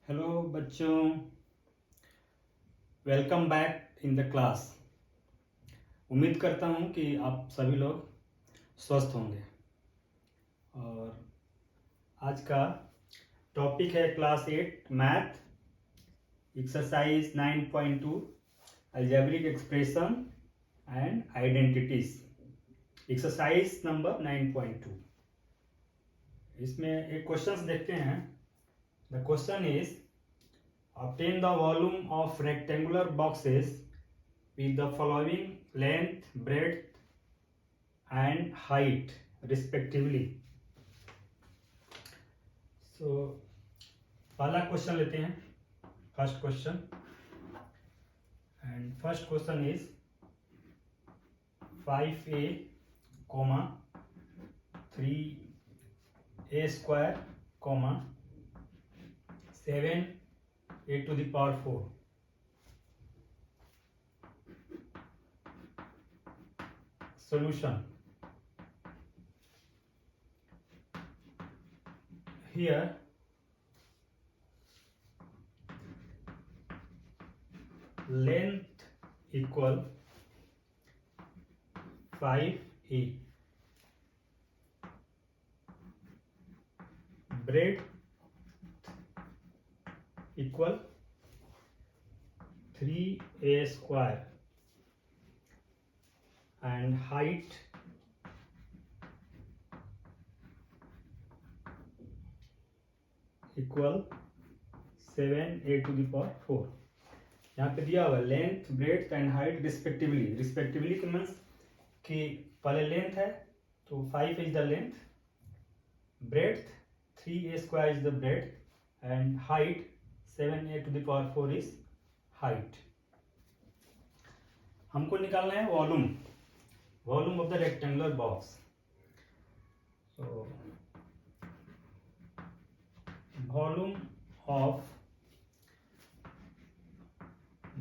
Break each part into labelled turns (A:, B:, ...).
A: Hello बच्चों, welcome back in the class. उम्मीद करता हूँ कि आप सभी लोग स्वस्थ होंगे। और आज का टॉपिक है class 8 math exercise 9.2 algebraic expression and identities. Exercise number 9.2। इसमें एक क्वेश्चन देखते हैं। The question is obtain the volume of rectangular boxes with the following length, breadth and height respectively. So पहला क्वेश्चन लेते हैं, first question. And first question is 5a, 3a square, 7a to the power 4. Solution. Here length equal 5a, breadth equal 3a square and height equal 7a to the power 4. यहाँ पे दिया हुआ length, breadth and height respectively. Respectively के means कि पहले length है तो 5 is the length, breadth 3a square is the breadth and height 7a to the power 4 is height. हमको निकालना है volume of the rectangular box. So volume of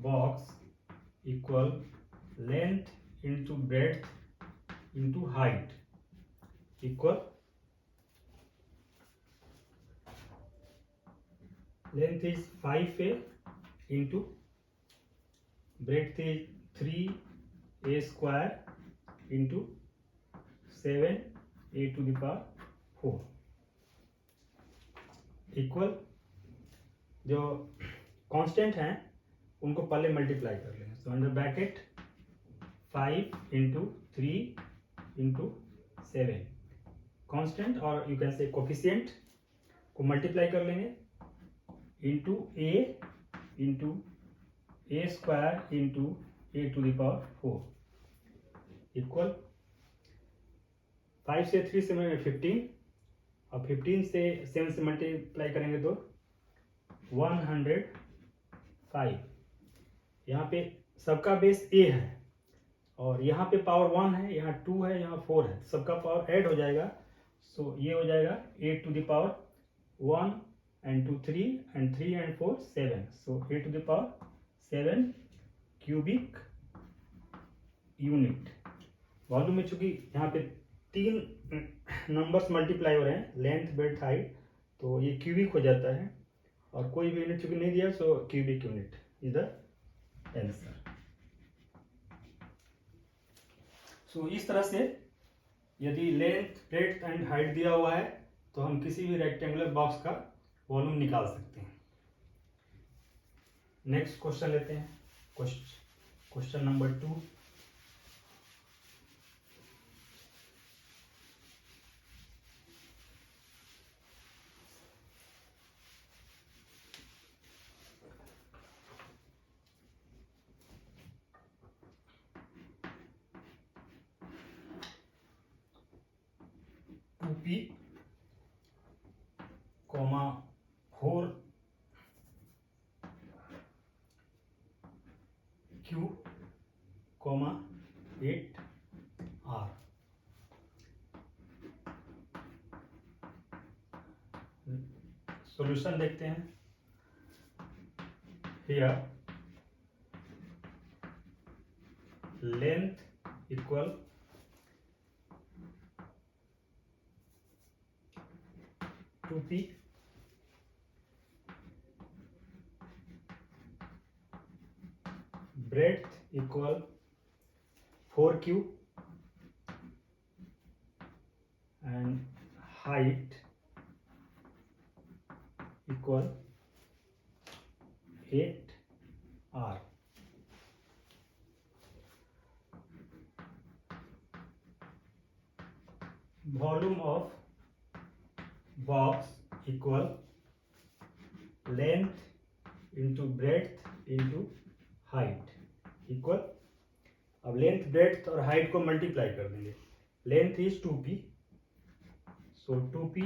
A: box equal length into breadth into height equal length is 5a into breadth is 3a square into 7a to the power 4 equal जो constant हैं उनको पहले multiply कर लेंगे। So under bracket 5 into 3 into 7 constant और you can say coefficient को multiply कर लेंगे into A square into a to the power 4 equal 5 से 3 से 15 और 15 से 7 से मल्टीप्लाई करेंगे तो 105। यहाँ पे सबका बेस a है और यहाँ पे पावर 1 है, यहाँ 2 है, यहाँ 4 है, सबका पावर ऐड हो जाएगा। सो ये हो जाएगा a to the power 1 and 2 3 and 3 and 4 7। So a to the power 7 cubic unit. Volume में चूंकि यहाँ पे 3 नंबर्स मल्टीप्लाई हो रहे हैं, लेंथ ब्रेड्थ हाइट, तो ये क्यूबिक हो जाता है और कोई भी यूनिट चूंकि नहीं दिया, so cubic unit is the answer. So इस तरह से यदि लेंथ ब्रेड्थ एंड हाइट दिया हुआ है तो हम किसी भी रेक्टेंगुलर बॉक्स का वॉल्यूम निकाल सकते हैं। नेक्स्ट क्वेश्चन लेते हैं, question number 2। P, 4 Q, 8 R। Solution देखते हैं। Here length equal 2p equal 4q and height equal 8r. Volume of box equal length into breadth into height equal, अब length breadth और height को multiply कर देंगे. Length is 2p, so 2p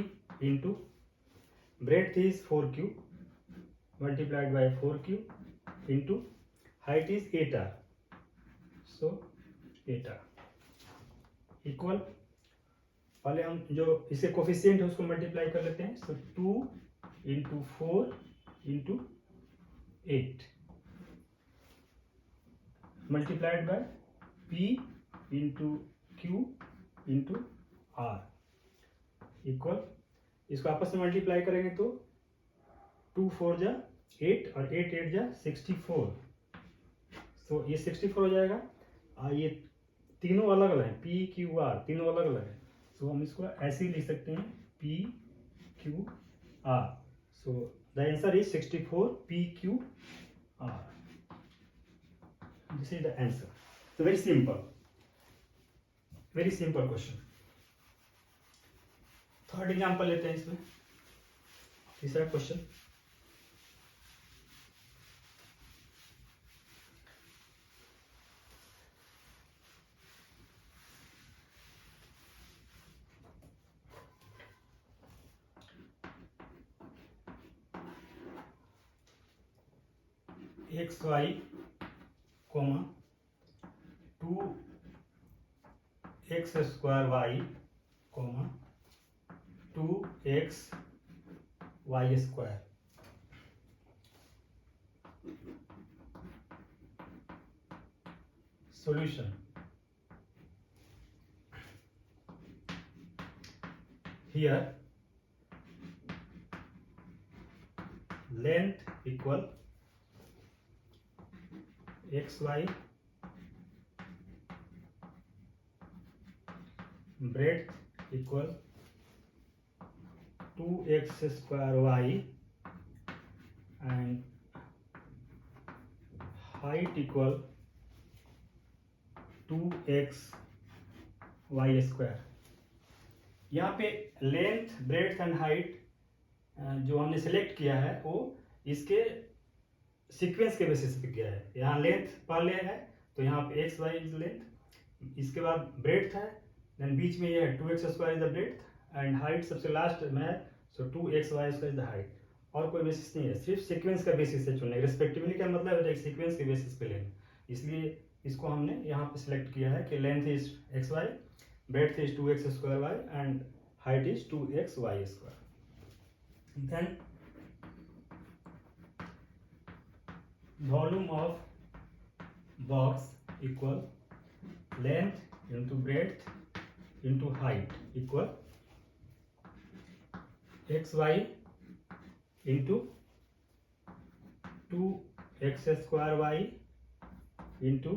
A: into breadth is 4q multiplied by 4q into height is 8r, so 8r equal, पहले हम जो इसके coefficient है उसको मल्टीप्लाई कर लेते हैं. सो 2 into 4 into 8 multiplied by p into q into r equal, इसको आपस में मल्टीप्लाई करेंगे तो 2 4 जा 8 और 8 8 जा 64, सो ये 64 हो जाएगा. ये तीनों अलग अलग हैं, p q r तीनों अलग अलग है. सो हम इसको ऐसे ही लिख सकते हैं p q r. So the answer is 64 p q r. This is the answer. So very simple question. Third example लेते हैं इसमें. तीसरा question, x y comma 2x square y comma 2x y square. Solution, here length equal xy, breadth equal 2x square y and height equal 2x y square. यहाँ पे length breadth and height जो हमने select किया है वो इसके sequence के basis पे किया है. यहाँ लेंथ पहले है तो यहाँ पे एक्स वाई इज लेंथ, इसके बाद ब्रेड्थ है, देन बीच में ये है 2x square is the breadth and height सबसे लास्ट में है, so 2x y square is the height. और कोई बेसिस नहीं है, सिर्फ सीक्वेंस का बेसिस से चुनने. रिस्पेक्टिवली का मतलब है सीक्वेंस के बेसिस पे लेना, इसलिए इसको हमने यहाँ पे सिलेक्ट किया है कि length is x y, breadth is 2x square y and height is 2x y square. Then volume of box equal length into breadth into height equal xy into 2x square y into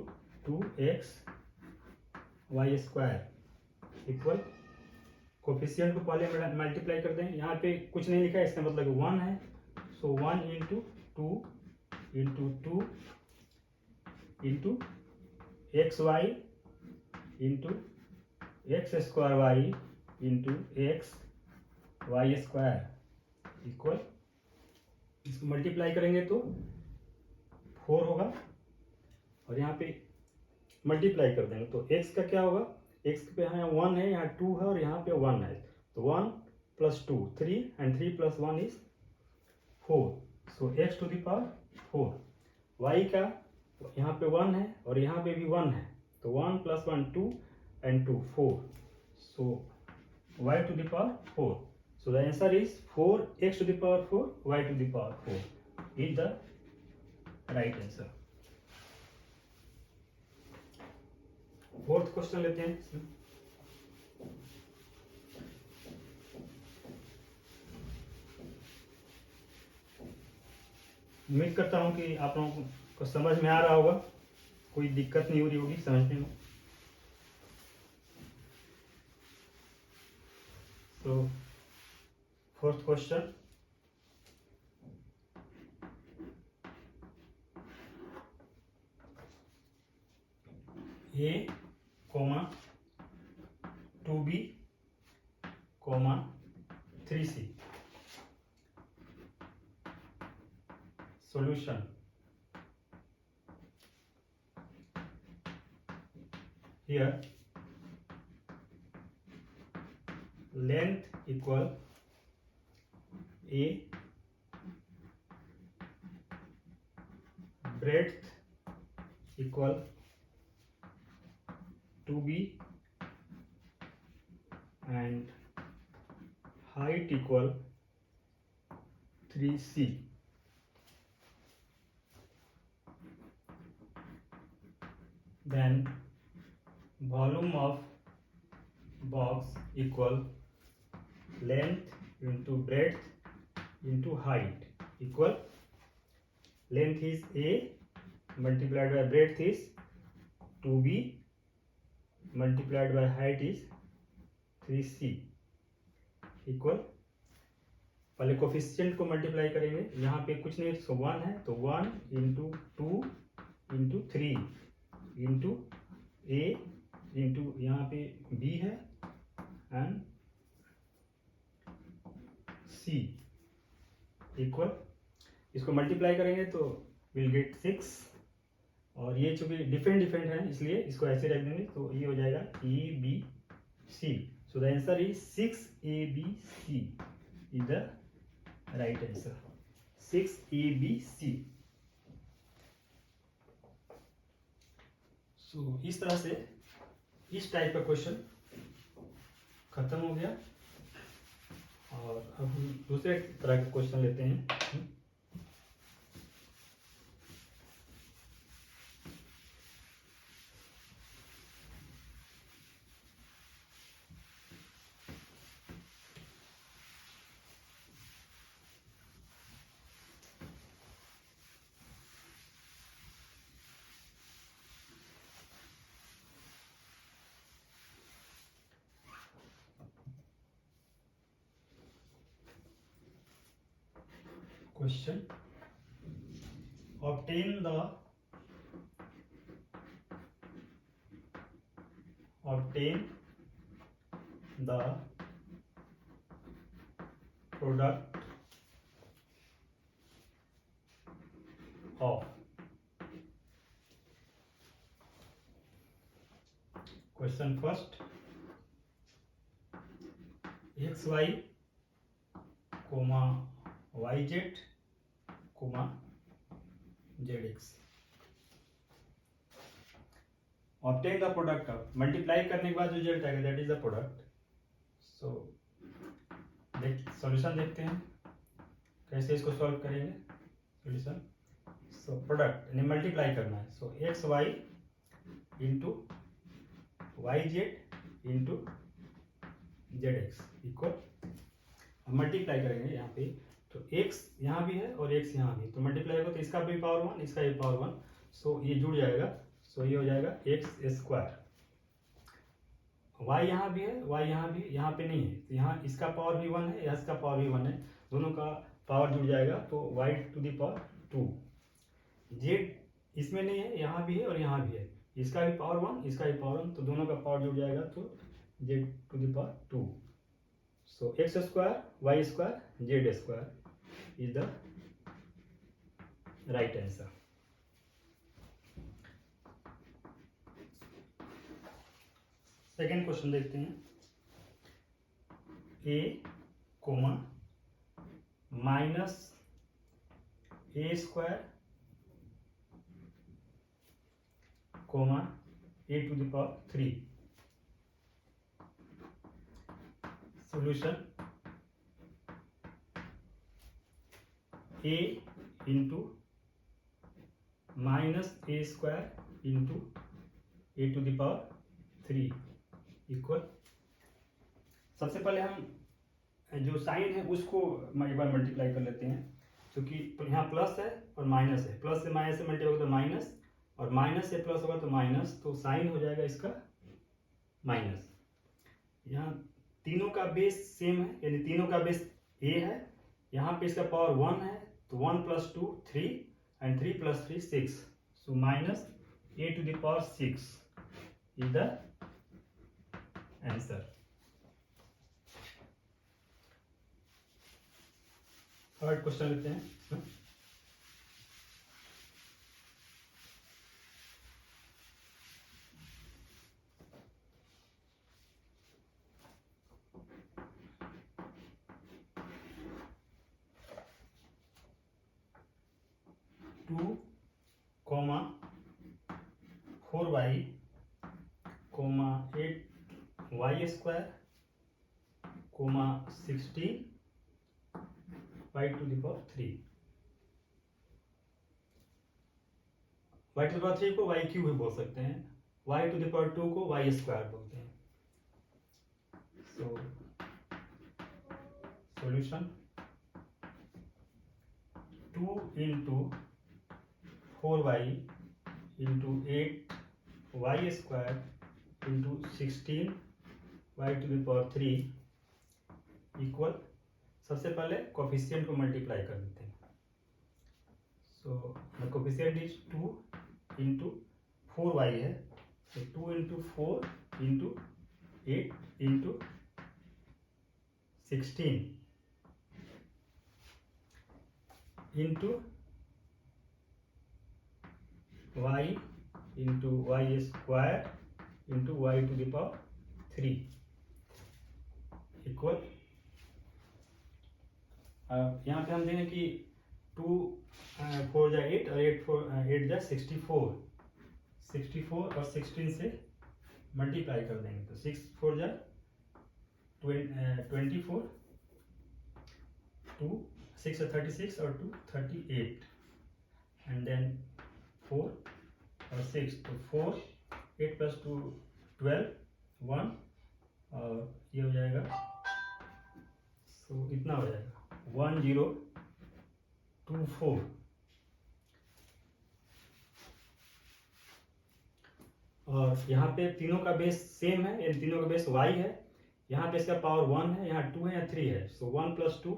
A: 2x y square equal, coefficient को पहले multiply कर दें. यहाँ पे कुछ नहीं लिखा है, इसका मतलब 1 है, so 1 into 2 into 2 into x Y into x square y into x y square equal, इसको मल्टीप्लाई करेंगे तो 4 होगा और यहाँ पे मल्टीप्लाई कर देंगे तो x का क्या होगा, x पे यहाँ 1 है, यहाँ 2 है और यहाँ पे 1 है, तो 1 plus 2 3 and 3 plus 1 is 4, so x to the power 4. y का यहाँ पे 1 है और यहाँ पे भी 1 है, तो 1 plus 1 2 and 2 4, so y to the power 4. So the answer is 4x to the power 4 y to the power 4 is the right answer. Fourth question लेते हैं इसमें. उम्मीद करता हूं कि आप लोगों को समझ में आ रहा होगा. कोई दिक्कत नहीं हो रही होगी समझने में। तो fourth question, A, 2B, 3C. Solution. Here length equal A, breadth equal 2B, and height equal 3C. Then volume of box equal length into breadth into height equal length is A multiplied by breadth is 2B multiplied by height is 3C equal, पहले coefficient को multiply करेंगे, यहाँ पे कुछ नहीं तो 1 है, तो 1 into 2 into 3 into A into यहाँ पे B है एंड C इक्वल, इसको मल्टीप्लाई करेंगे तो विल गेट 6, और ये चूंकि डिफरेंट है इसलिए इसको ऐसे रख देंगे, तो ये हो जाएगा ABC. So the answer is 6ABC is the right answer. 6ABC. So इस तरह से इस टाइप का क्वेश्चन खत्म हो गया, और अब हम दूसरे तरह के क्वेश्चन लेते हैं। Question: obtain the product of, question first, xy, yz, zx. Obtain the product of, multiply करने के बाद जो रिजल्ट आएगा that is the product. So solution देखते हैं कैसे इसको सॉल्व करेंगे. सॉल्यूशन, सो प्रोडक्ट यानी मल्टीप्लाई करना है, so X Y into Y Z into Z X equal, अब मल्टीप्लाई करेंगे यहाँ पे, तो x यहाँ भी है और x यहाँ भी, तो मल्टीप्लाई होगा तो इसका भी पावर 1 इसका भी पावर 1, सो ये जुड़ जाएगा, सो ये हो जाएगा एक्स स्क्वायर. y यहाँ भी है, y यहाँ भी, यहाँ पे नहीं है, तो यहाँ इसका पावर भी 1 है, इसका पावर भी 1 है, दोनों का पावर जुड़ जाएगा तो y to the power 2. z इसमें नहीं है, यहाँ भी है और यहाँ भी है, इसका भी पावर 1 इसका भी पावर 1, तो दोनों का पावर जुड़ जाएगा तो z to the power 2. So x square y square z square is the right answer. Second question देखते हैं. a comma minus a square comma a to the power 3. Solution: a into minus a square into a to the power 3 equal, सबसे पहले हम जो sign है उसको एक बार multiply कर लेते हैं, क्योंकि यहाँ प्लस है और माइनस है, प्लस से माइनस से मल्टीप्लाई होगा तो माइनस, और माइनस से प्लस होगा तो माइनस, तो साइन हो जाएगा इसका माइनस। यहाँ तीनों का बेस सेम है, यानी तीनों का बेस ए है। यहाँ पे इसका पावर 1 है, तो 1 + 2 3 and 3 + 3 6, so minus a⁶ is the answer. Third question लेते हैं इसमें। Two comma 4y coma 8y² coma 16y⁴ y⁴ को y³ भी बोल सकते हैं, y⁴ को y² बोलते हैं। Solution 2 × 4y × 8y² × 16y⁴ equal, सबसे पहले कोफिशिएंट को मल्टीप्लाई कर देते हैं। So the coefficient is 2 × 4y है, तो 2 × 4 × 8 × 16 into y into y² into y⁴ equal, यहाँ पे हम देंगे कि 2 4 जा 8 और 8 जा 64, 64 और 16 से मल्टीप्लाई कर देंगे, तो 6 4 जा 24, 2 6 36 और 2 38 एंड देन 4 और 6, तो 4 8 + 2 12 1 और ये हो जाएगा, सो इतना हो जाएगा 1024। और यहाँ पे तीनों का बेस सेम है, इन तीनों का बेस y है। यहाँ पे इसका पावर 1 है, यहाँ 2 है, यहाँ 3 है, so 1 + 2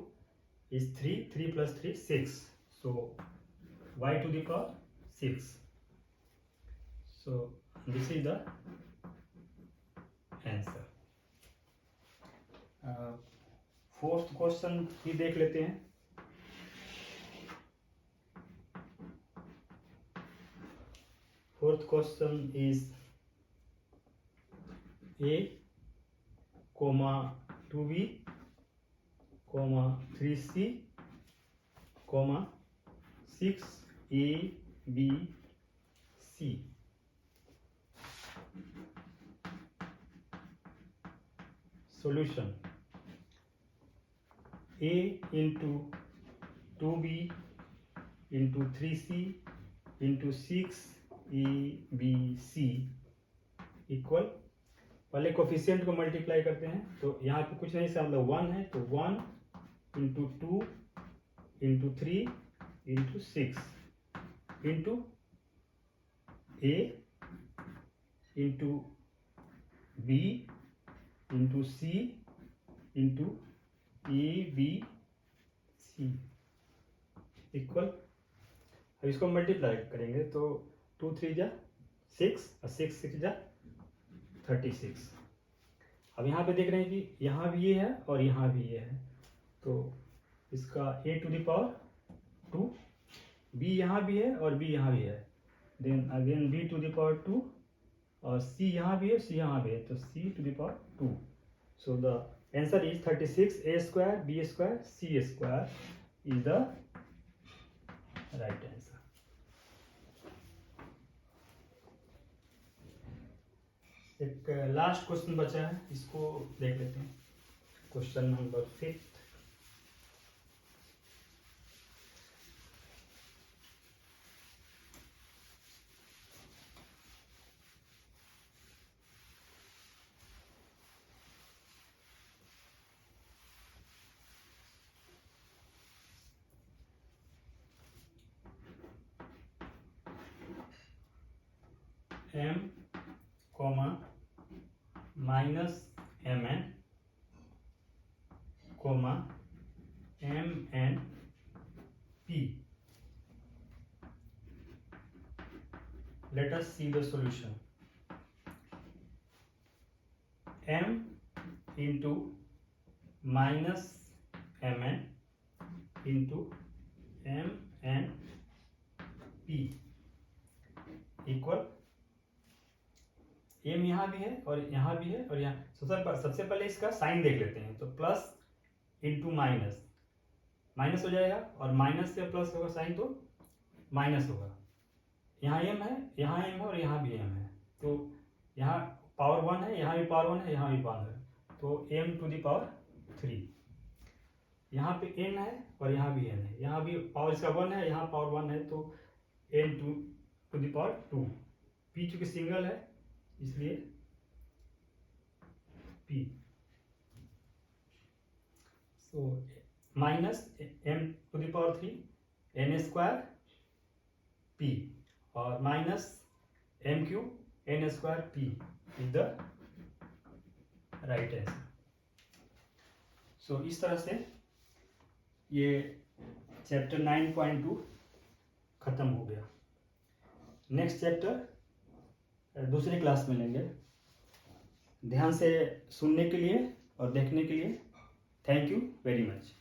A: is 3, 3 + 3 6, so y⁴ 6, so this is the answer। Fourth question भी देख लेते हैं। Fourth question is a, 2b, 3c, 6abc। solution a into 2b into 3c into 6abc equal, पहले कोफिशिएंट को मल्टीप्लाई करते हैं, तो यहाँ पे कुछ नहीं से मतलब 1 है, तो 1 into 2 into 3 into 6 into a into b into c into abc equal, अब इसको मल्टीप्लाई करेंगे तो 2 3 जा 6 और 6 6 जा 36। अब यहाँ पे देख रहे हैं कि यहाँ भी ये है और यहाँ भी ये है, तो इसका a⁴ 2, b यहाँ भी है और b यहाँ भी है, देन अगेन b⁴ 2 और c यहाँ भी है, c यहाँ भी है, तो c⁴ 2, so the answer is 36 a² b² c² is the right answer. एक लास्ट क्वेश्चन बचा है, इसको देख लेते हैं। Question number 5। m comma minus mn comma mn p. Let us see the solution. m into minus mn into mn p equal m यहाँ भी है और यहाँ भी है और यहाँ सबसे पहले इसका साइन देख लेते हैं। तो प्लस इंटू माइनस, माइनस हो जाएगा और माइनस से प्लस होगा साइन तो माइनस होगा। यहाँ m है, यहाँ m है और यहाँ भी m है, तो यहाँ पावर 1 है, यहाँ भी पावर 1 है, यहाँ भी पावर है, तो m टू द पावर 3। यहाँ पे n है और यहाँ भी n है, यहाँ भी पावर इसका 1 है, यहाँ पावर 1 है, तो n to the power 2। p चूंकि सिंगल है इसलिए p, so minus m to the power 3 n square p और minus m cube n square p is the right answer. So इस तरह से ये चैप्टर 9.2 खत्म हो गया। नेक्स्ट चैप्टर दूसरी क्लास में लेंगे। ध्यान से सुनने के लिए और देखने के लिए थैंक यू वेरी मच।